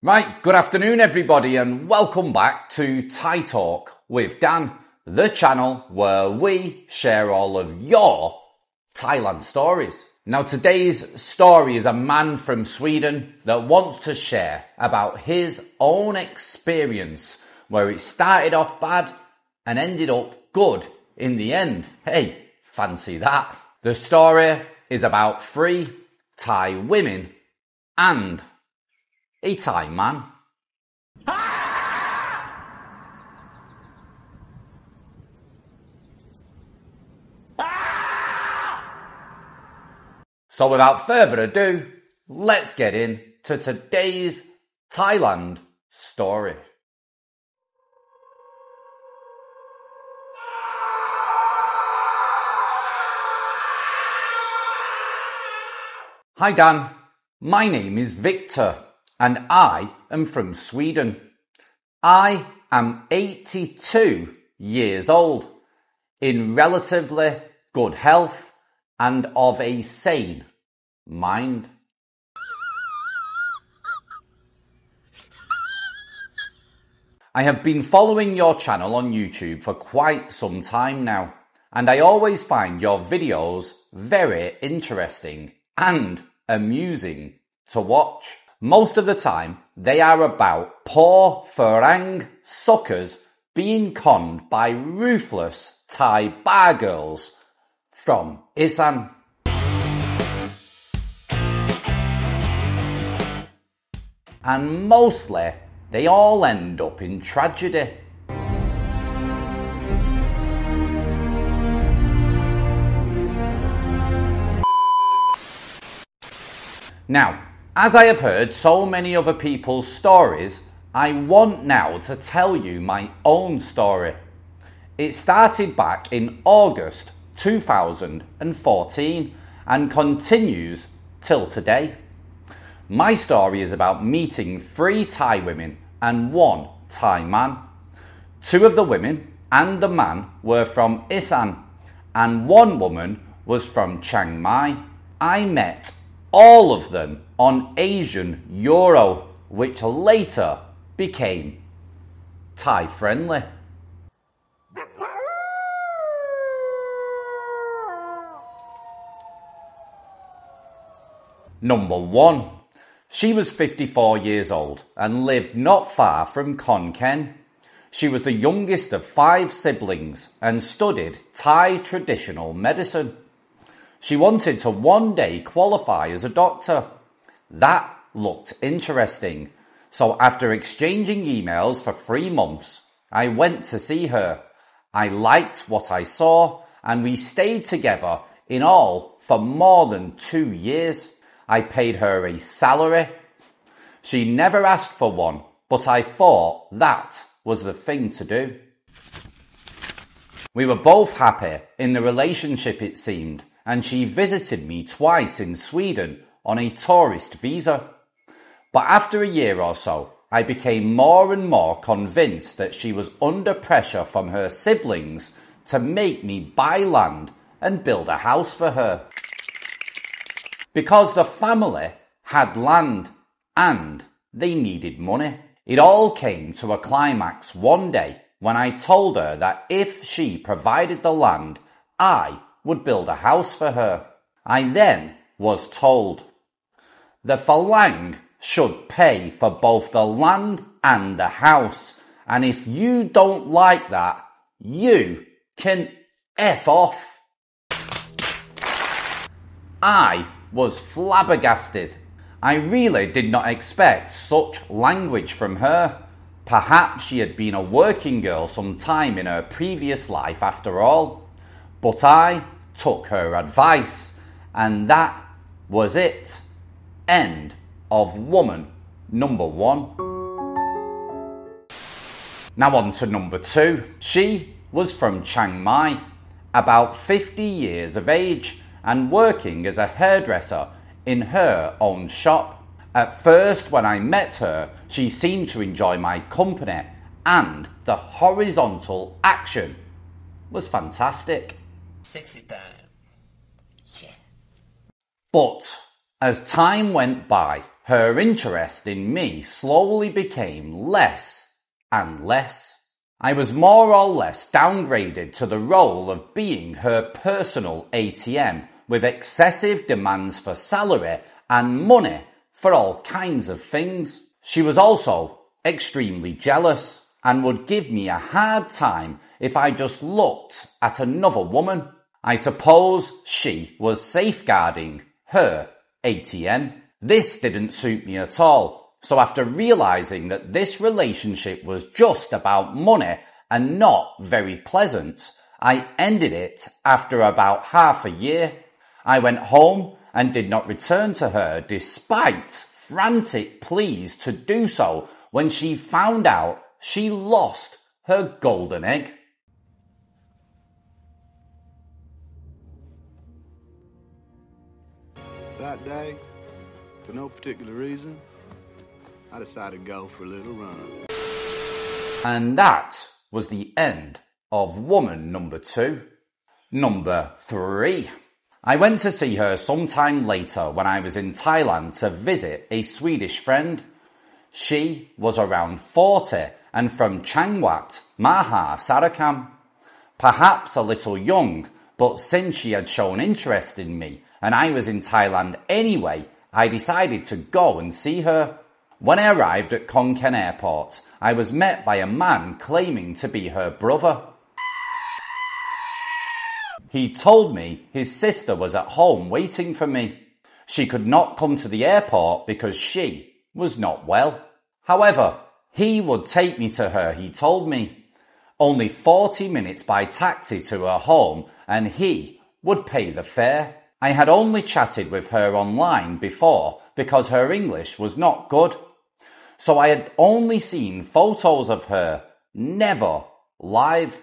Right, good afternoon everybody and welcome back to Thai Talk with Dan, the channel where we share all of your Thailand stories. Now today's story is a man from Sweden that wants to share about his own experience where it started off bad and ended up good in the end. Hey, fancy that. The story is about 3 Thai women and a Thai man. So without further ado, let's get into today's Thailand story. Hi Dan, my name is Victor and I am from Sweden. I am 82 years old, in relatively good health and of a sane mind. I have been following your channel on YouTube for quite some time now, and I always find your videos very interesting and amusing to watch. Most of the time, they are about poor Farang suckers being conned by ruthless Thai bar girls from Isaan. And mostly, they all end up in tragedy. Now, as I have heard so many other people's stories, I want now to tell you my own story. It started back in August 2014 and continues till today. My story is about meeting 3 Thai women and 1 Thai man. 2 of the women and the man were from Isaan and 1 woman was from Chiang Mai. I met all of them on Asian Euro, which later became Thai friendly. Number 1. She was 54 years old and lived not far from Khon Kaen. She was the youngest of 5 siblings and studied Thai traditional medicine. She wanted to one day qualify as a doctor. That looked interesting. So after exchanging emails for 3 months, I went to see her. I liked what I saw and we stayed together in all for more than 2 years. I paid her a salary. She never asked for one, but I thought that was the thing to do. We were both happy in the relationship, it seemed, and she visited me twice in Sweden on a tourist visa. But after a year or so, I became more and more convinced that she was under pressure from her siblings to make me buy land and build a house for her. Because the family had land and they needed money. It all came to a climax one day when I told her that if she provided the land, I would build a house for her. I then was told, the Farang should pay for both the land and the house, and if you don't like that, you can F off. I was flabbergasted. I really did not expect such language from her. Perhaps she had been a working girl some time in her previous life after all. But I took her advice, and that was it. End of woman number 1. Now on to number 2. She was from Chiang Mai, about 50 years of age, and working as a hairdresser in her own shop. At first, when I met her, she seemed to enjoy my company and the horizontal action was fantastic. Sexy time. Yeah. But as time went by, Her interest in me slowly became less and less. I was more or less downgraded to the role of being her personal ATM, with excessive demands for salary and money for all kinds of things. She was also extremely jealous and would give me a hard time if I just looked at another woman. I suppose she was safeguarding her ATM. This didn't suit me at all. So after realizing that this relationship was just about money and not very pleasant, I ended it after about half a year. I went home and did not return to her despite frantic pleas to do so when she found out she lost her golden egg. That day, for no particular reason, I decided to go for a little run. And that was the end of woman number 2. Number 3. I went to see her sometime later when I was in Thailand to visit a Swedish friend. She was around 40 and from Chiang Wat, Maha Sarakam. Perhaps a little young, but since she had shown interest in me and I was in Thailand anyway, I decided to go and see her. When I arrived at Khon Kaen Airport, I was met by a man claiming to be her brother. He told me his sister was at home waiting for me. She could not come to the airport because she was not well. However, he would take me to her, he told me. Only 40 minutes by taxi to her home, and he would pay the fare. I had only chatted with her online before because her English was not good. So I had only seen photos of her, never live.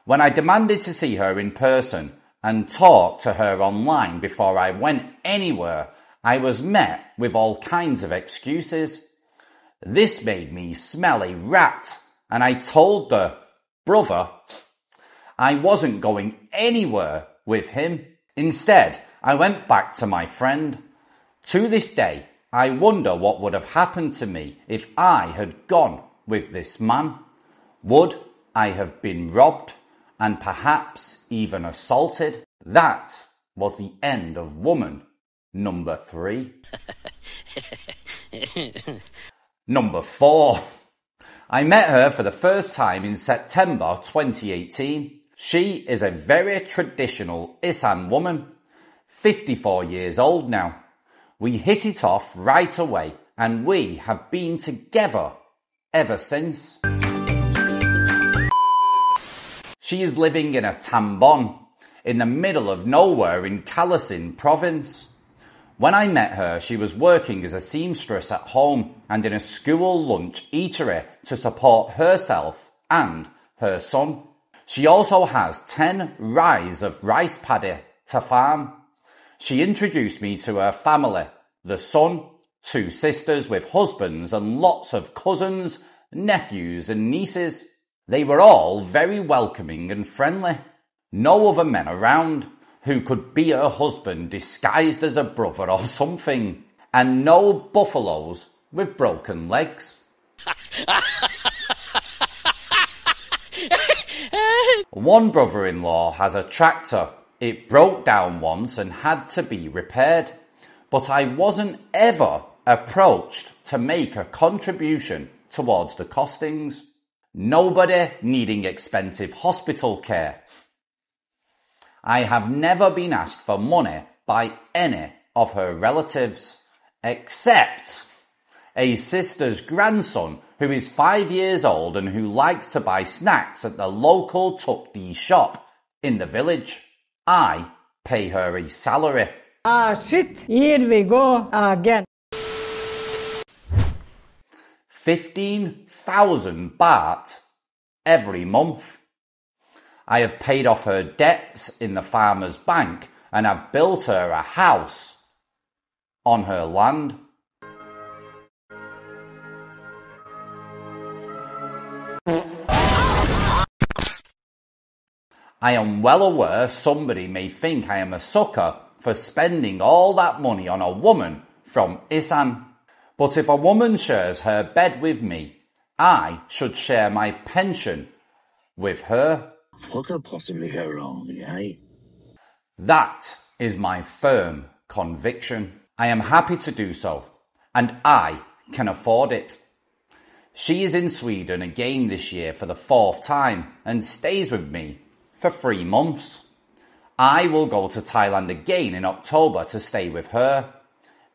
When I demanded to see her in person and talk to her online before I went anywhere, I was met with all kinds of excuses. This made me smell a rat, and I told the brother I wasn't going anywhere with him. Instead, I went back to my friend. To this day, I wonder what would have happened to me if I had gone with this man. Would I have been robbed and perhaps even assaulted? That was the end of woman number 3. Number 4. I met her for the first time in September 2018. She is a very traditional Isaan woman, 54 years old now. We hit it off right away and we have been together ever since. She is living in a tambon in the middle of nowhere in Kalasin province. When I met her, she was working as a seamstress at home and in a school lunch eatery to support herself and her son. She also has 10 rise of rice paddy to farm. She introduced me to her family, the son, 2 sisters with husbands and lots of cousins, nephews and nieces. They were all very welcoming and friendly. No other men around who could be her husband disguised as a brother or something. And no buffaloes with broken legs. One brother-in-law has a tractor. It broke down once and had to be repaired. But I wasn't ever approached to make a contribution towards the costings. Nobody needing expensive hospital care. I have never been asked for money by any of her relatives, except a sister's grandson who is 5 years old and who likes to buy snacks at the local tukdi shop in the village. I pay her a salary. Shit, here we go again. 15,000 baht every month. I have paid off her debts in the farmer's bank and have built her a house on her land. I am well aware somebody may think I am a sucker for spending all that money on a woman from Isaan. But if a woman shares her bed with me, I should share my pension with her. What could possibly go wrong, eh? That is my firm conviction. I am happy to do so, and I can afford it. She is in Sweden again this year for the 4th time and stays with me for 3 months. I will go to Thailand again in October to stay with her.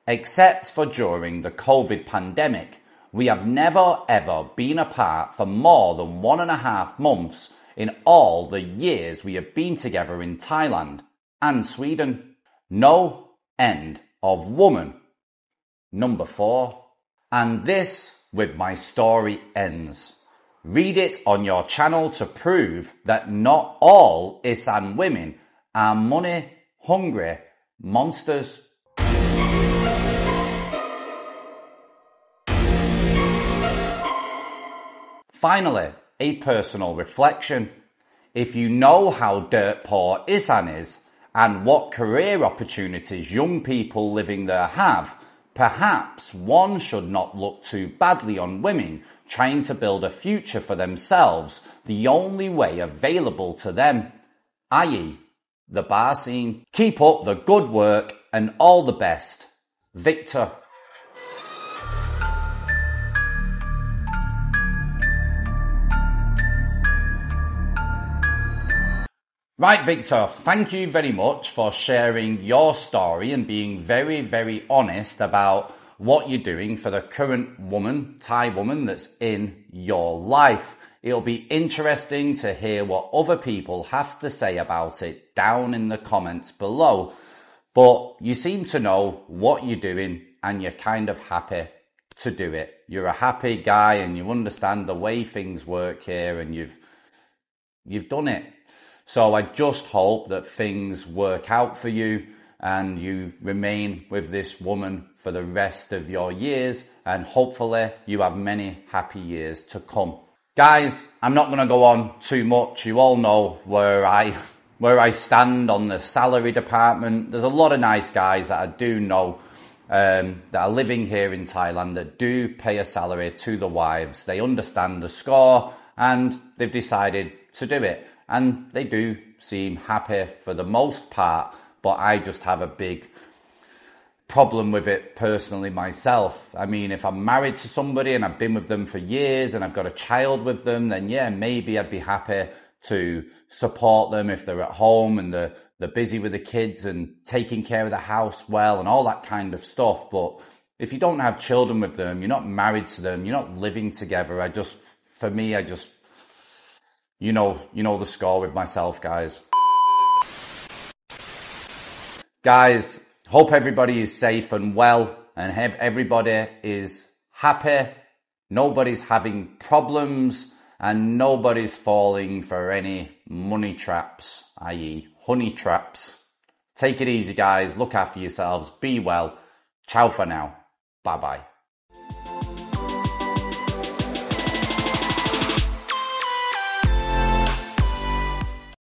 Except for during the COVID pandemic, we have never ever been apart for more than 1.5 months in all the years we have been together in Thailand and Sweden. No end of woman. Number 4. And this with my story ends. Read it on your channel to prove that not all Isaan women are money-hungry monsters. Finally, a personal reflection. If you know how dirt poor Isaan is and what career opportunities young people living there have, perhaps one should not look too badly on women trying to build a future for themselves the only way available to them, i.e. the bar scene. Keep up the good work and all the best. Victor. Right, Victor, thank you very much for sharing your story and being very, very honest about what you're doing for the current woman, Thai woman, that's in your life. It'll be interesting to hear what other people have to say about it down in the comments below. But you seem to know what you're doing and you're kind of happy to do it. You're a happy guy and you understand the way things work here and you've done it. So I just hope that things work out for you and you remain with this woman for the rest of your years, and hopefully you have many happy years to come. Guys, I'm not going to go on too much. You all know where I stand on the salary department. There's a lot of nice guys that I do know that are living here in Thailand that do pay a salary to the wives. They understand the score and they've decided to do it. And they do seem happy for the most part, but I just have a big problem with it personally myself. I mean, if I'm married to somebody and I've been with them for years and I've got a child with them, then yeah, maybe I'd be happy to support them if they're at home and they're busy with the kids and taking care of the house well and all that kind of stuff. But if you don't have children with them, you're not married to them, you're not living together, you know the score with myself, guys. Guys, hope everybody is safe and well and everybody is happy. Nobody's having problems and nobody's falling for any money traps, i.e. honey traps. Take it easy, guys. Look after yourselves. Be well. Ciao for now. Bye-bye.